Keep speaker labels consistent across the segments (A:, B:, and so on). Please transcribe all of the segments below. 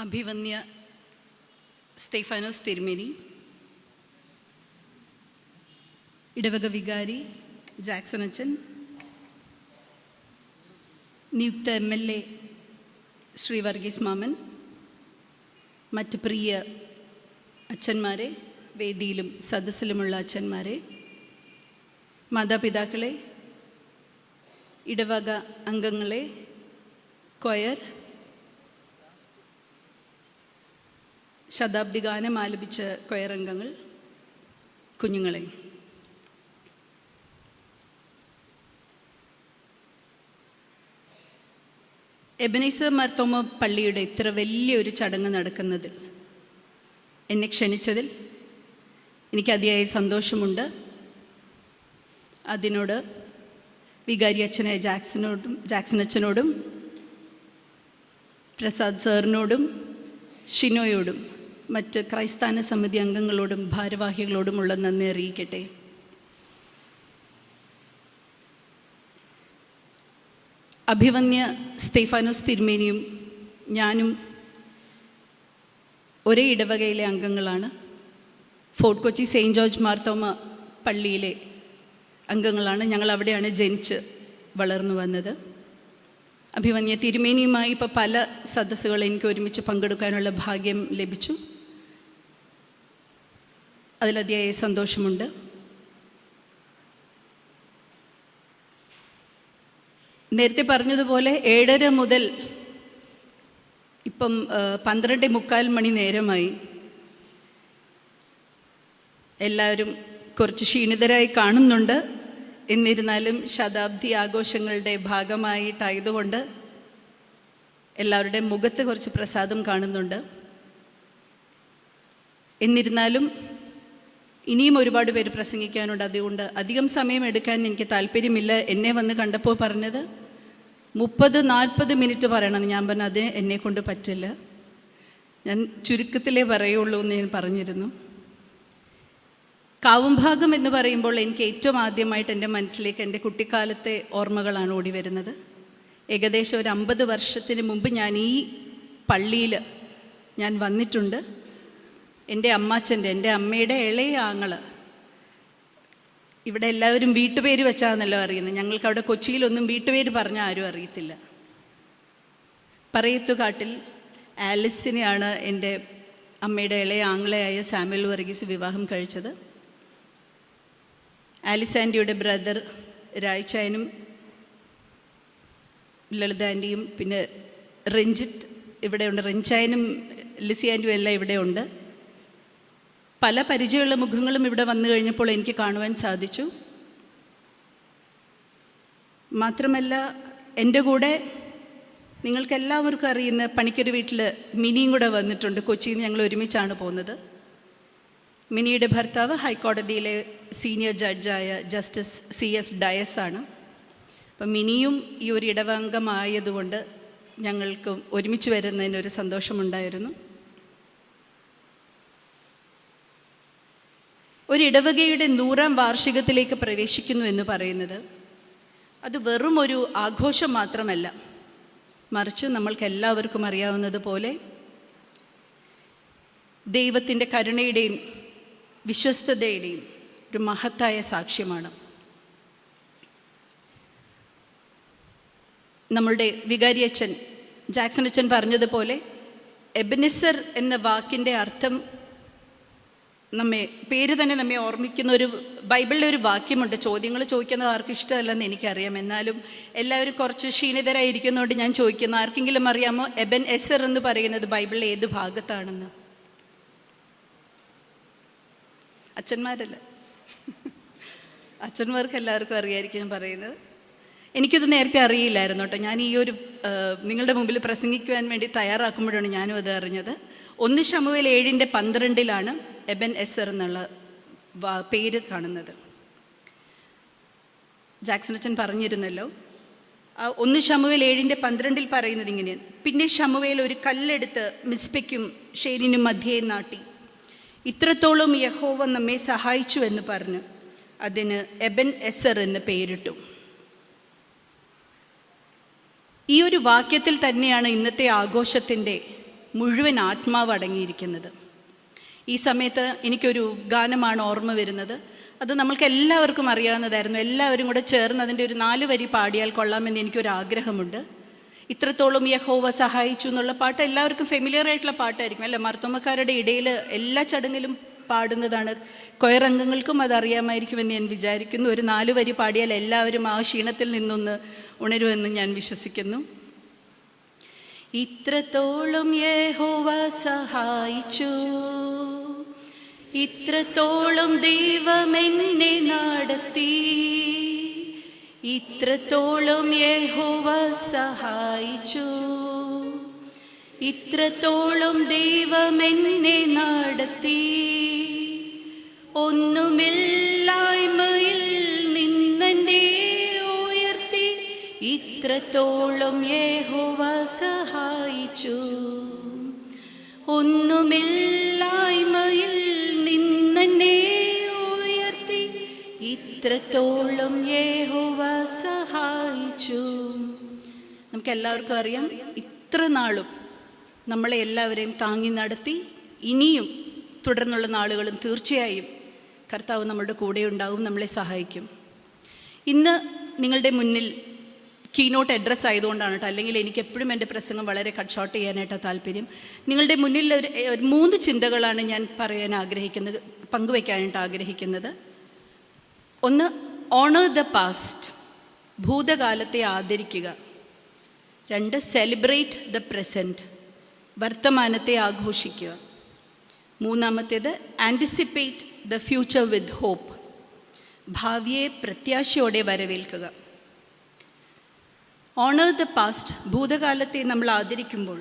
A: അഭിവന്യ സ്തേഫാനോസ് തിരുമേനി, ഇടവക വികാരി ജാക്സൺ അച്ഛൻ, നിയുക്ത MLA ശ്രീ വർഗീസ് മാമൻ, മറ്റ് പ്രിയ അച്ഛന്മാരെ, വേദിയിലും സദസ്സിലുമുള്ള അച്ഛന്മാരെ, മാതാപിതാക്കളെ, ഇടവക അംഗങ്ങളെ, കൊയർ, ശതാബ്ദി ഗാനം ആലപിച്ച കൊയർ അംഗങ്ങൾ, കുഞ്ഞുങ്ങളെ, എബനേസർ മാർത്തോമ പള്ളിയുടെ ഇത്ര വലിയൊരു ചടങ്ങ് നടക്കുന്നതിൽ എന്നെ ക്ഷണിച്ചതിൽ എനിക്ക് അതിയായ സന്തോഷമുണ്ട്. അതിനോട് വികാരി അച്ഛനായ ജാക്സൺ അച്ഛനോടും പ്രസാദ് സാറിനോടും ഷിനോയോടും മറ്റ് ക്രൈസ്തവ സമിതി അംഗങ്ങളോടും ഭാരവാഹികളോടുമുള്ള നന്ദി അറിയിക്കട്ടെ. അഭിവന്യ സ്തേഫാനോസ് തിരുമേനിയും ഞാനും ഒരേ ഇടവകയിലെ അംഗങ്ങളാണ്. Fort Kochi saint George Marthoma പള്ളിയിലെ അംഗങ്ങളാണ്. ഞങ്ങൾ അവിടെയാണ് ജനിച്ച് വളർന്നു വന്നത്. അഭിവന്യ തിരുമേനിയുമായി ഇപ്പോൾ പല സദസ്സുകൾ എനിക്ക് ഒരുമിച്ച് പങ്കെടുക്കാനുള്ള ഭാഗ്യം ലഭിച്ചു. അതിലതിയായ സന്തോഷമുണ്ട്. നേരത്തെ പറഞ്ഞതുപോലെ 7:30 മുതൽ ഇപ്പം 12:45 മണി നേരമായി. എല്ലാവരും കുറച്ച് ക്ഷീണിതരായി കാണുന്നുണ്ട്. എന്നിരുന്നാലും ശതാബ്ദി ആഘോഷങ്ങളുടെ ഭാഗമായിട്ടായതുകൊണ്ട് എല്ലാവരുടെ മുഖത്ത് കുറച്ച് പ്രസാദം കാണുന്നുണ്ട്. എന്നിരുന്നാലും ഇനിയും ഒരുപാട് പേര് പ്രസംഗിക്കാനുണ്ട്. അതുകൊണ്ട് അധികം സമയം എടുക്കാൻ എനിക്ക് താല്പര്യമില്ല. എന്നെ വന്ന് കണ്ടപ്പോൾ പറഞ്ഞത് 30-40 മിനിറ്റ് പറയണമെന്ന്. ഞാൻ പറഞ്ഞു അത് എന്നെക്കൊണ്ട് പറ്റില്ല, ഞാൻ ചുരുക്കത്തിലേ പറയുള്ളൂ എന്ന് ഞാൻ പറഞ്ഞിരുന്നു. കാവുംഭാഗം എന്ന് പറയുമ്പോൾ എനിക്ക് ഏറ്റവും ആദ്യമായിട്ട് എൻ്റെ മനസ്സിലേക്ക് എൻ്റെ കുട്ടിക്കാലത്തെ ഓർമ്മകളാണ് ഓടി വരുന്നത്. ഏകദേശം ഒരു 50 വർഷത്തിന് മുമ്പ് ഞാൻ ഈ പള്ളിയിൽ ഞാൻ വന്നിട്ടുണ്ട്. എൻ്റെ അമ്മയുടെ ഇളയ ആങ്ങള്, ഇവിടെ എല്ലാവരും വീട്ടുപേര് വെച്ചാണെന്നല്ലോ അറിയുന്നത്. ഞങ്ങൾക്ക് അവിടെ കൊച്ചിയിലൊന്നും വീട്ടുപേര് പറഞ്ഞാൽ ആരും അറിയത്തില്ല. പറയത്തുകാട്ടിൽ ആലിസിനെയാണ് എൻ്റെ അമ്മയുടെ ഇളയ ആങ്ങളയായ സാമുവൽ വർഗീസ് വിവാഹം കഴിച്ചത്. ആലിസ് ആൻറ്റിയുടെ ബ്രദർ രായ്ച്ചായനും ലളിത ആൻറ്റിയും പിന്നെ രഞ്ജിത്ത് ഇവിടെയുണ്ട്. രഞ്ജായനും ലിസി ആൻറ്റിയും എല്ലാം ഇവിടെയുണ്ട്. പല പരിചയമുള്ള മുഖങ്ങളും ഇവിടെ വന്നു കഴിഞ്ഞപ്പോൾ എനിക്ക് കാണുവാൻ സാധിച്ചു. മാത്രമല്ല എൻ്റെ കൂടെ നിങ്ങൾക്കെല്ലാവർക്കും അറിയുന്ന പണിക്കര് വീട്ടിൽ മിനിയും കൂടെ വന്നിട്ടുണ്ട്. കൊച്ചിയിൽ നിന്ന് ഞങ്ങൾ ഒരുമിച്ചാണ് പോകുന്നത്. മിനിയുടെ ഭർത്താവ് ഹൈക്കോടതിയിലെ സീനിയർ ജഡ്ജായ ജസ്റ്റിസ് CS ഡയസ് ആണ്. അപ്പം മിനിയും ഈ ഒരു ഇടവംഗമായതുകൊണ്ട് ഞങ്ങൾക്ക് ഒരുമിച്ച് വരുന്നതിനൊരു സന്തോഷമുണ്ടായിരുന്നു. ഒരു ഇടവകയുടെ 100ാം വാർഷികത്തിലേക്ക് പ്രവേശിക്കുന്നു എന്ന് പറയുന്നത് അത് വെറും ഒരു ആഘോഷം മാത്രമല്ല, മറിച്ച് നമ്മൾക്കെല്ലാവർക്കും അറിയാവുന്നതുപോലെ ദൈവത്തിൻ്റെ കരുണയുടെയും വിശ്വസ്തതയുടെയും ഒരു മഹത്തായ സാക്ഷ്യമാണ്. നമ്മളുടെ വികാരി അച്ഛൻ ജാക്സൺ അച്ഛൻ പറഞ്ഞതുപോലെ എബനേസർ എന്ന വാക്കിൻ്റെ അർത്ഥം പേര് തന്നെ നമ്മെ ഓർമ്മിക്കുന്ന ഒരു ബൈബിളിലെ ഒരു വാക്യമുണ്ട്. ചോദ്യങ്ങൾ ചോദിക്കുന്നത് ആർക്കും ഇഷ്ടമല്ലെന്ന് എനിക്കറിയാം. എന്നാലും എല്ലാവരും കുറച്ച് ക്ഷീണിതരായിരിക്കുന്നതുകൊണ്ട് ഞാൻ ചോദിക്കുന്നു, ആർക്കെങ്കിലും അറിയാമോ എബനേസർ എന്ന് പറയുന്നത് ബൈബിളിലെ ഏത് ഭാഗത്താണെന്ന്? അച്ഛന്മാരല്ല, അച്ഛന്മാർക്ക് എല്ലാവർക്കും അറിയായിരിക്കും ഞാൻ പറയുന്നത്. എനിക്കിത് നേരത്തെ അറിയില്ലായിരുന്നു കേട്ടോ. ഞാൻ ഈ ഒരു നിങ്ങളുടെ മുമ്പിൽ പ്രസംഗിക്കുവാൻ വേണ്ടി തയ്യാറാക്കുമ്പോഴാണ് ഞാനും അത് അറിഞ്ഞത്. 1 ശമൂവേൽ 7:12 എബനേസർ എന്നുള്ള പേര് കാണുന്നത്. ജാക്സൺ അച്ഛൻ പറഞ്ഞിരുന്നല്ലോ, 1 ശമൂവേൽ 7:12 പറയുന്നത് ഇങ്ങനെ: പിന്നെ ശമൂവേൽ ഒരു കല്ലെടുത്ത് മിസ്പയ്ക്കും ഷേരിനും മധ്യേ നാട്ടി, ഇത്രത്തോളം യഹോവ നമ്മെ സഹായിച്ചു എന്ന് പറഞ്ഞ് അതിന് എബനേസർ എന്ന് പേരിട്ടു. ഈ ഒരു വാക്യത്തിൽ തന്നെയാണ് ഇന്നത്തെ ആഘോഷത്തിൻ്റെ മുഴുവൻ ആത്മാവ് അടങ്ങിയിരിക്കുന്നത്. ഈ സമയത്ത് എനിക്കൊരു ഗാനമാണ് ഓർമ്മ വരുന്നത്. അത് നമ്മൾക്ക് എല്ലാവർക്കും അറിയാവുന്നതായിരുന്നു. എല്ലാവരും കൂടെ ചേർന്ന് അതിൻ്റെ ഒരു 4 വരി പാടിയാൽ കൊള്ളാമെന്ന് എനിക്കൊരാഗ്രഹമുണ്ട്. ഇത്രത്തോളം യഹോവ സഹായിച്ചു എന്നുള്ള പാട്ട് എല്ലാവർക്കും ഫെമിലിയർ ആയിട്ടുള്ള പാട്ടായിരിക്കും അല്ലേ? മർത്തോമക്കാരുടെ ഇടയിൽ എല്ലാ ചടങ്ങിലും പാടുന്നതാണ്. കൊയറംഗങ്ങൾക്കും അതറിയാമായിരിക്കുമെന്ന് ഞാൻ വിചാരിക്കുന്നു. ഒരു 4 വരി പാടിയാൽ എല്ലാവരും ആ ക്ഷീണത്തിൽ നിന്നൊന്ന് ഉണരുമെന്ന് ഞാൻ വിശ്വസിക്കുന്നു. ഇത്രത്തോളം യഹോവ സഹായിച്ചു, ഇത്രത്തോളം ദൈവം എന്നെ നടത്തി, ഇത്രത്തോളം യഹോവ സഹായിച്ചു, ഇത്രത്തോളം ദൈവം എന്നെ നടത്തി. ഒന്നുമില്ലായ്മയിൽ നിന്നെന്നെ ഉയർത്തി, ഇത്രത്തോളം യഹോവ സഹായിച്ചു. ഒന്നുമില്ലായ്മയിൽ നിന്നെന്നെ ഉയർത്തി, ഇത്രത്തോളം യഹോവ സഹായിച്ചു. നമുക്കെല്ലാവർക്കും അറിയാം, ഇത്ര നാളും നമ്മളെ എല്ലാവരെയും താങ്ങി നടത്തി ഇനിയും തുടർന്നുള്ള നാളുകളും തീർച്ചയായും കർത്താവ് നമ്മളുടെ കൂടെ ഉണ്ടാവും, നമ്മളെ സഹായിക്കും. ഇന്ന് നിങ്ങളുടെ മുന്നിൽ കീനോട്ട് അഡ്രസ്സ് ആയതുകൊണ്ടാണ് കേട്ടോ, അല്ലെങ്കിൽ എനിക്ക് എപ്പോഴും എൻ്റെ പ്രസംഗം വളരെ കട്ട് ഷോർട്ട് ചെയ്യാനായിട്ടാണ് താല്പര്യം. നിങ്ങളുടെ മുന്നിൽ ഒരു 3 ചിന്തകളാണ് ഞാൻ പറയാൻ ആഗ്രഹിക്കുന്നത്, പങ്കുവയ്ക്കാനായിട്ട് ആഗ്രഹിക്കുന്നത്. ഒന്ന്, ഓണർ ദ പാസ്റ്റ്, ഭൂതകാലത്തെ ആദരിക്കുക. 2, സെലിബ്രേറ്റ് ദ പ്രസൻറ്റ്, വർത്തമാനത്തെ ആഘോഷിക്കുക. 3-ാമത്തേത്, anticipate the future with hope, ഭാവിയെ പ്രത്യാശയോടെ വരവേൽക്കുക. ഓണർ ദ പാസ്റ്റ്, ഭൂതകാലത്തെ നമ്മൾ ആദരിക്കുമ്പോൾ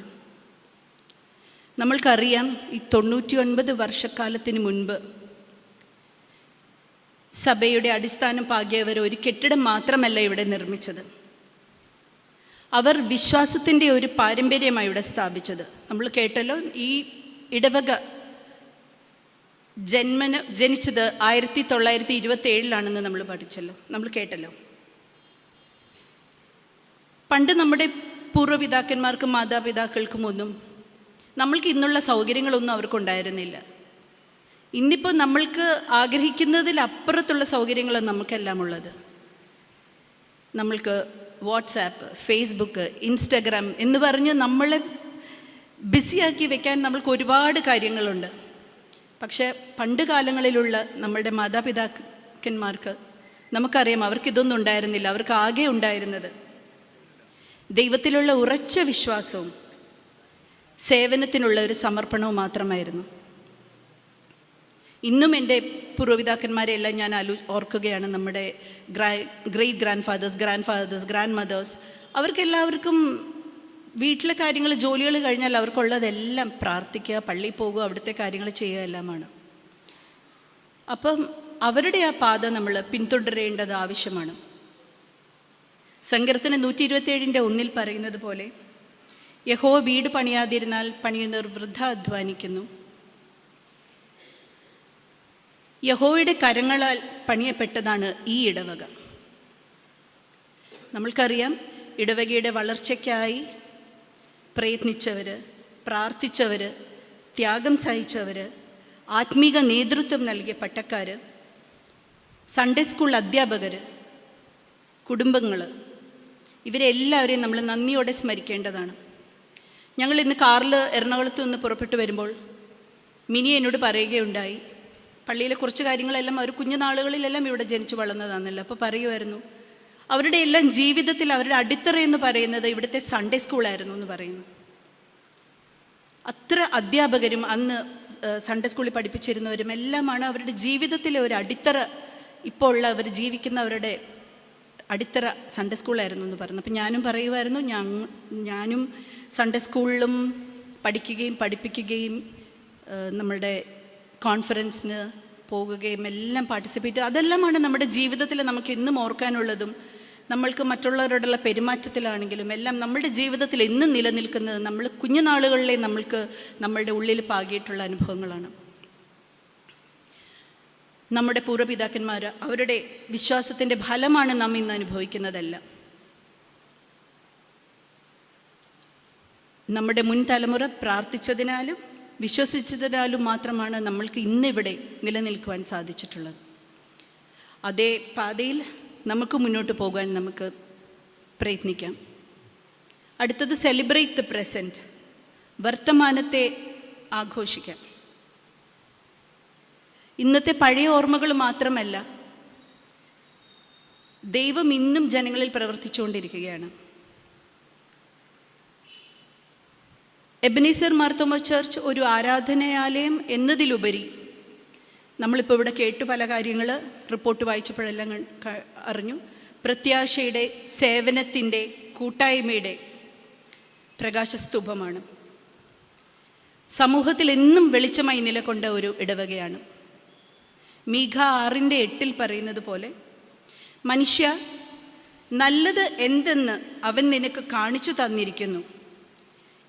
A: നമ്മൾക്കറിയാം, ഈ 99 വർഷക്കാലത്തിന് മുൻപ് സഭയുടെ അടിസ്ഥാനം പാകിയവർ ഒരു കെട്ടിടം മാത്രമല്ല ഇവിടെ നിർമ്മിച്ചത്. അവർ വിശ്വാസത്തിൻ്റെ ഒരു പാരമ്പര്യമായി ഇവിടെ സ്ഥാപിച്ചത്. നമ്മൾ കേട്ടല്ലോ, ഈ ഇടവക ജനിച്ചത് 1927 നമ്മൾ പഠിച്ചല്ലോ, നമ്മൾ കേട്ടല്ലോ. പണ്ട് നമ്മുടെ പൂർവ്വപിതാക്കന്മാർക്കും മാതാപിതാക്കൾക്കും ഒന്നും നമ്മൾക്ക് ഇന്നുള്ള സൗകര്യങ്ങളൊന്നും അവർക്കുണ്ടായിരുന്നില്ല. ഇന്നിപ്പോൾ നമ്മൾക്ക് ആഗ്രഹിക്കുന്നതിലപ്പുറത്തുള്ള സൗകര്യങ്ങളാണ് നമുക്കെല്ലാം ഉള്ളത്. നമ്മൾക്ക് വാട്സാപ്പ്, ഫേസ്ബുക്ക്, ഇൻസ്റ്റഗ്രാം എന്ന് പറഞ്ഞ് നമ്മളെ ബിസിയാക്കി വെക്കാൻ നമ്മൾക്ക് ഒരുപാട് കാര്യങ്ങളുണ്ട്. പക്ഷേ പണ്ട് കാലങ്ങളിലുള്ള നമ്മളുടെ മാതാപിതാക്കന്മാർക്ക് നമുക്കറിയാം, അവർക്കിതൊന്നും ഉണ്ടായിരുന്നില്ല. അവർക്ക് ആകെ ഉണ്ടായിരുന്നത് ദൈവത്തിലുള്ള ഉറച്ച വിശ്വാസവും സേവനത്തിനുള്ള ഒരു സമർപ്പണവും മാത്രമായിരുന്നു. ഇന്നും എൻ്റെ പൂർവ്വപിതാക്കന്മാരെല്ലാം ഞാൻ ഓർക്കുകയാണ്. നമ്മുടെ great grand fathers, grand mothers, അവർക്കെല്ലാവർക്കും വീട്ടിലെ കാര്യങ്ങൾ, ജോലികൾ കഴിഞ്ഞാൽ അവർക്കുള്ളതെല്ലാം പ്രാർത്ഥിക്കുക, പള്ളിയിൽ പോകുക, അവിടുത്തെ കാര്യങ്ങൾ ചെയ്യുക എല്ലാമാണ്. അപ്പം അവരുടെ ആ പാത നമ്മൾ പിന്തുടരേണ്ടത് ആവശ്യമാണ്. സങ്കീർത്തനം 127:1 പറയുന്നത് പോലെ, യഹോവ വീട് പണിയാതിരുന്നാൽ പണിയുന്നവർ വൃഥ അധ്വാനിക്കുന്നു. യഹോവയുടെ കരങ്ങളാൽ പണിയപ്പെട്ടതാണ് ഈ ഇടവക. നമ്മൾക്കറിയാം, ഇടവകയുടെ വളർച്ചയ്ക്കായി പ്രയത്നിച്ചവർ, പ്രാർത്ഥിച്ചവർ, ത്യാഗം സഹിച്ചവർ, ആത്മീക നേതൃത്വം നൽകിയ പട്ടക്കാർ, സൺഡേ സ്കൂൾ അധ്യാപകർ, കുടുംബങ്ങൾ, ഇവരെല്ലാവരെയും നമ്മൾ നന്ദിയോടെ സ്മരിക്കേണ്ടതാണ്. ഞങ്ങൾ ഇന്ന് കാറിൽ എറണാകുളത്ത് നിന്ന് പുറപ്പെട്ടു വരുമ്പോൾ മിനി എന്നോട് പറയുകയുണ്ടായി, പള്ളിയിലെ കുറച്ച് കാര്യങ്ങളെല്ലാം അവർ കുഞ്ഞുനാളുകളിലെല്ലാം ഇവിടെ ജനിച്ചു വളർന്നതാണല്ലോ. അപ്പോൾ പറയുമായിരുന്നു, അവരുടെ എല്ലാം ജീവിതത്തിൽ അവരുടെ അടിത്തറയെന്ന് പറയുന്നത് ഇവിടുത്തെ സൺഡേ സ്കൂളായിരുന്നു എന്ന് പറയുന്നു. അത്ര അധ്യാപകരും അന്ന് സൺഡേ സ്കൂളിൽ പഠിപ്പിച്ചിരുന്നവരും എല്ലാമാണ് അവരുടെ ജീവിതത്തിലെ ഒരു അടിത്തറ. ഇപ്പോൾ ഉള്ള അവർ ജീവിക്കുന്നവരുടെ അടിത്തറ സൺഡേ സ്കൂളായിരുന്നു എന്ന് പറഞ്ഞു. അപ്പം ഞാനും പറയുമായിരുന്നു, ഞാനും സൺഡേ സ്കൂളിലും പഠിക്കുകയും പഠിപ്പിക്കുകയും നമ്മളുടെ കോൺഫറൻസിന് പോകുകയും എല്ലാം പാർട്ടിസിപ്പേറ്റ്, അതെല്ലാമാണ് നമ്മുടെ ജീവിതത്തിൽ നമുക്ക് എന്നും ഓർക്കാനുള്ളതും നമ്മൾക്ക് മറ്റുള്ളവരോടുള്ള പെരുമാറ്റത്തിലാണെങ്കിലും എല്ലാം നമ്മളുടെ ജീവിതത്തിൽ എന്നും നിലനിൽക്കുന്നത് നമ്മൾ കുഞ്ഞുനാളുകളിലെ നമ്മളുടെ ഉള്ളിൽ പാകിയിട്ടുള്ള അനുഭവങ്ങളാണ്. നമ്മുടെ പൂർവ്വപിതാക്കന്മാർ അവരുടെ വിശ്വാസത്തിൻ്റെ ഫലമാണ് നാം ഇന്ന് അനുഭവിക്കുന്നതെല്ലാം. നമ്മുടെ മുൻ തലമുറ പ്രാർത്ഥിച്ചതിനാലും വിശ്വസിച്ചതിനാലും മാത്രമാണ് നമ്മൾക്ക് ഇന്നിവിടെ നിലനിൽക്കുവാൻ സാധിച്ചിട്ടുള്ളത്. അതേ പാതയിൽ നമുക്ക് മുന്നോട്ട് പോകാൻ നമുക്ക് പ്രയത്നിക്കാം. അടുത്തത് സെലിബ്രേറ്റ് ദ പ്രസൻറ്റ്, വർത്തമാനത്തെ ആഘോഷിക്കാം. ഇന്നത്തെ പഴയ ഓർമ്മകൾ മാത്രമല്ല, ദൈവം ഇന്നും ജനങ്ങളിൽ പ്രവർത്തിച്ചുകൊണ്ടിരിക്കുകയാണ്. എബനീസർ മാർത്തോമ ചർച്ച് ഒരു ആരാധനാലയം എന്നതിലുപരി നമ്മളിപ്പോൾ ഇവിടെ കേട്ടു പല കാര്യങ്ങൾ റിപ്പോർട്ട് വായിച്ചപ്പോഴെല്ലാം അറിഞ്ഞു. പ്രത്യാശയുടെ, സേവനത്തിൻ്റെ, കൂട്ടായ്മയുടെ പ്രകാശസ്തൂപമാണ്. സമൂഹത്തിൽ എന്നും വെളിച്ചമായി നിലകൊണ്ട ഒരു ഇടവകയാണ്. മീഖ 6:8 പറയുന്നത് പോലെ, മനുഷ്യ, നല്ലത് എന്തെന്ന് അവൻ നിനക്ക് കാണിച്ചു തന്നിരിക്കുന്നു.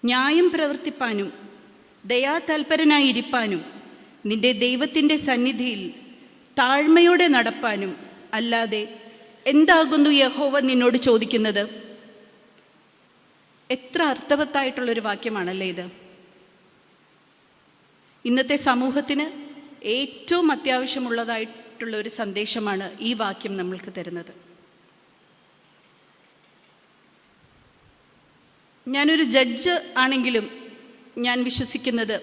A: ന്യായം പ്രവർത്തിപ്പാനും ദയാതൽപരനായിരിക്കാനും നിന്റെ ദൈവത്തിൻ്റെ സന്നിധിയിൽ താഴ്മയോടെ നടപ്പാനും അല്ലാതെ എന്താകുന്നു യഹോവ നിന്നോട് ചോദിക്കുന്നത്? എത്ര അർത്ഥവത്തായിട്ടുള്ളൊരു വാക്യമാണല്ലേ ഇത്. ഇന്നത്തെ സമൂഹത്തിന് ഏറ്റവും അത്യാവശ്യമുള്ളതായിട്ടുള്ള ഒരു സന്ദേശമാണ് ഈ വാക്യം നമ്മൾക്ക് തരുന്നത്. ഞാനൊരു ജഡ്ജ് ആണെങ്കിലും ഞാൻ വിശ്വസിക്കുന്നത്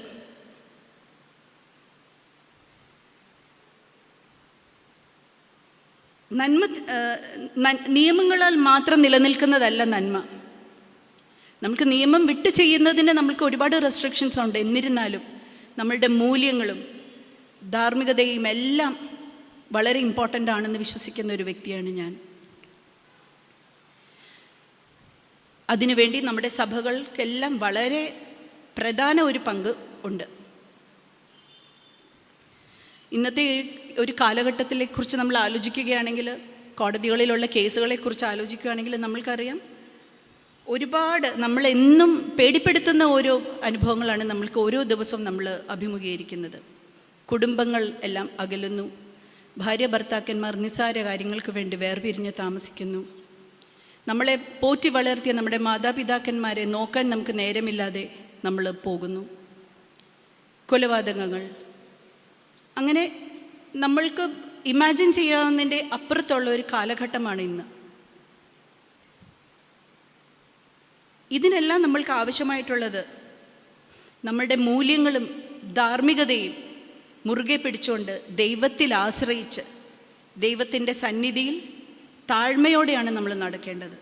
A: നിയമങ്ങളാൽ മാത്രം നിലനിൽക്കുന്നതല്ല നന്മ. നമുക്ക് നിയമം വിട്ട് ചെയ്യുന്നതിന് നമുക്ക് ഒരുപാട് റെസ്ട്രിക്ഷൻസ് ഉണ്ട്. എന്നിരുന്നാലും നമ്മളുടെ മൂല്യങ്ങളും ധാർമ്മികതയും എല്ലാം വളരെ ഇമ്പോർട്ടൻ്റ് ആണെന്ന് വിശ്വസിക്കുന്ന ഒരു വ്യക്തിയാണ് ഞാൻ. അതിനുവേണ്ടി നമ്മുടെ സഭകൾക്കെല്ലാം വളരെ പ്രധാന ഒരു പങ്ക് ഉണ്ട്. ഇന്നത്തെ ഒരു കാലഘട്ടത്തിനെക്കുറിച്ച് നമ്മൾ ആലോചിക്കുകയാണെങ്കിൽ, കോടതികളിലുള്ള കേസുകളെക്കുറിച്ച് ആലോചിക്കുകയാണെങ്കിൽ നമ്മൾക്കറിയാം, ഒരുപാട് നമ്മളെന്നും പേടിപ്പെടുത്തുന്ന ഓരോ അനുഭവങ്ങളാണ് നമ്മൾക്ക് ഓരോ ദിവസവും നമ്മൾ അഭിമുഖീകരിക്കുന്നത്. കുടുംബങ്ങൾ എല്ലാം അകലുന്നു. ഭാര്യ ഭർത്താക്കന്മാർ നിസ്സാര കാര്യങ്ങൾക്ക് വേണ്ടി വേർപിരിഞ്ഞ് താമസിക്കുന്നു. നമ്മളെ പോറ്റി വളർത്തിയ നമ്മുടെ മാതാപിതാക്കന്മാരെ നോക്കാൻ നമുക്ക് നേരമില്ലാതെ നമ്മൾ പോകുന്നു. കൊലപാതകങ്ങൾ, അങ്ങനെ നമ്മൾക്ക് ഇമാജിൻ ചെയ്യാവുന്നതിൻ്റെ അപ്പുറത്തുള്ള ഒരു കാലഘട്ടമാണ് ഇന്ന്. ഇതിനെല്ലാം നമ്മൾക്ക് ആവശ്യമായിട്ടുള്ളത് നമ്മളുടെ മൂല്യങ്ങളും ധാർമ്മികതയും മുറുകെ പിടിച്ചുകൊണ്ട് ദൈവത്തിൽ ആശ്രയിച്ച് ദൈവത്തിൻ്റെ സന്നിധിയിൽ താഴ്മയോടെയാണ് നമ്മൾ നടക്കേണ്ടത്.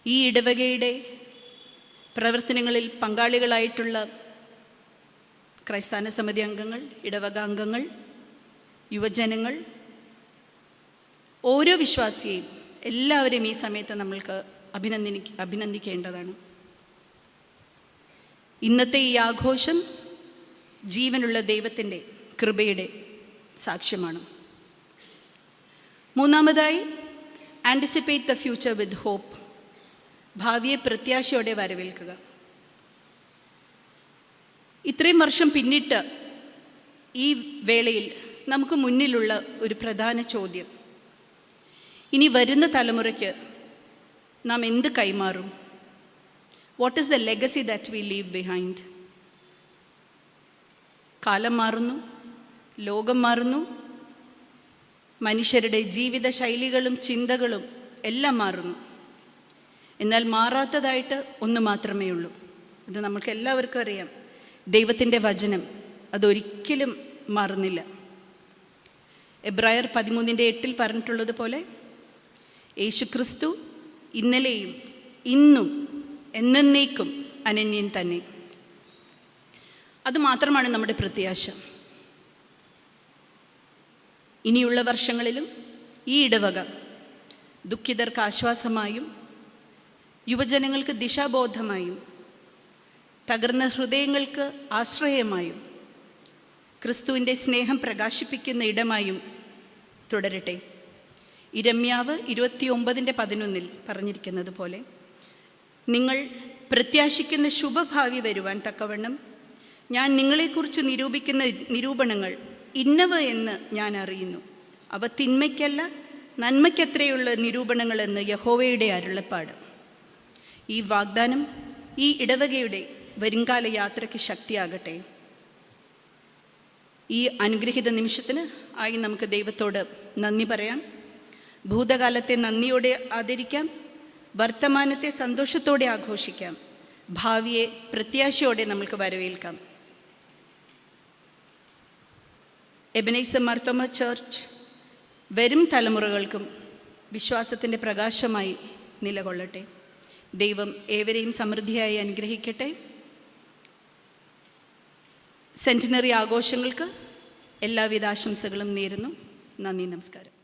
A: ഈ ഇടവകയുടെ പ്രവർത്തനങ്ങളിൽ പങ്കാളികളായിട്ടുള്ള ക്രൈസ്തവ സമിതി അംഗങ്ങൾ, ഇടവക അംഗങ്ങൾ, യുവജനങ്ങൾ, ഓരോ വിശ്വാസിയെയും എല്ലാവരെയും ഈ സമയത്ത് നമ്മൾക്ക് അഭിനന്ദിക്കേണ്ടതാണ്. ഇന്നത്തെ ഈ ആഘോഷം ജീവനുള്ള ദൈവത്തിൻ്റെ കൃപയുടെ സാക്ഷ്യമാണ്. മൂന്നാമതായി, anticipate the future with hope, ഭാവിയെ പ്രത്യാശയോടെ വരവേൽക്കുക. ഇത്രയും വർഷം പിന്നിട്ട് ഈ വേളയിൽ നമുക്ക് മുന്നിലുള്ള ഒരു പ്രധാന ചോദ്യം, ഇനി വരുന്ന തലമുറയ്ക്ക് നാം എന്ത് കൈമാറും? What is the legacy that we leave behind? കാലം മാറുന്നു, ലോകം മാറുന്നു, മനുഷ്യരുടെ ജീവിത ശൈലികളും ചിന്തകളും എല്ലാം മാറുന്നു. എന്നാൽ മാറാത്തതായിട്ട് ഒന്ന് മാത്രമേ ഉള്ളൂ. ഇത് നമുക്ക് എല്ലാവർക്കും അറിയാം. ദൈവത്തിൻ്റെ വചനം അതൊരിക്കലും മാറുന്നില്ല. എബ്രായർ 13:8 പറഞ്ഞിട്ടുള്ളതുപോലെ, യേശുക്രിസ്തു ഇന്നലെയും ഇന്നും എന്നേക്കും അനന്യൻ തന്നെ. അതുമാത്രമാണ് നമ്മുടെ പ്രത്യാശ. ഇനിയുള്ള വർഷങ്ങളിലും ഈ ഇടവക ദുഃഖിതർക്ക് ആശ്വാസമായും യുവജനങ്ങൾക്ക് ദിശാബോധമായും തകർന്ന ഹൃദയങ്ങൾക്ക് ആശ്രയമായും ക്രിസ്തുവിൻ്റെ സ്നേഹം പ്രകാശിപ്പിക്കുന്ന ഇടമായും തുടരട്ടെ. ഇരമ്യാവ് 29:11 പറഞ്ഞിരിക്കുന്നത് പോലെ, നിങ്ങൾ പ്രത്യാശിക്കുന്ന ശുഭഭാവി വരുവാൻ തക്കവണ്ണം ഞാൻ നിങ്ങളെക്കുറിച്ച് നിരൂപിക്കുന്ന നിരൂപണങ്ങൾ ഇന്നവ എന്ന് ഞാൻ അറിയുന്നു. അവ തിന്മയ്ക്കല്ല നന്മയ്ക്കത്രയുള്ള നിരൂപണങ്ങളെന്ന് യഹോവയുടെ അരുളപ്പാട്. ഈ വാഗ്ദാനം ഈ ഇടവകയുടെ വരുംകാല യാത്രയ്ക്ക് ശക്തിയാകട്ടെ. ഈ അനുഗ്രഹീത നിമിഷത്തിന് ആയി നമുക്ക് ദൈവത്തോട് നന്ദി പറയാം. ഭൂതകാലത്തെ നന്ദിയോടെ ആദരിക്കാം, വർത്തമാനത്തെ സന്തോഷത്തോടെ ആഘോഷിക്കാം, ഭാവിയെ പ്രത്യാശയോടെ നമുക്ക് വരവേൽക്കാം. എബനേസർ മാർത്തോമ ചർച്ച് വരും തലമുറകൾക്കും വിശ്വാസത്തിൻ്റെ പ്രകാശമായി നിലകൊള്ളട്ടെ. ദൈവം ഏവരെയും സമൃദ്ധിയായി അനുഗ്രഹിക്കട്ടെ. സെൻറ്റിനറി ആഘോഷങ്ങൾക്ക് എല്ലാവിധ ആശംസകളും നേരുന്നു. നന്ദി, നമസ്കാരം.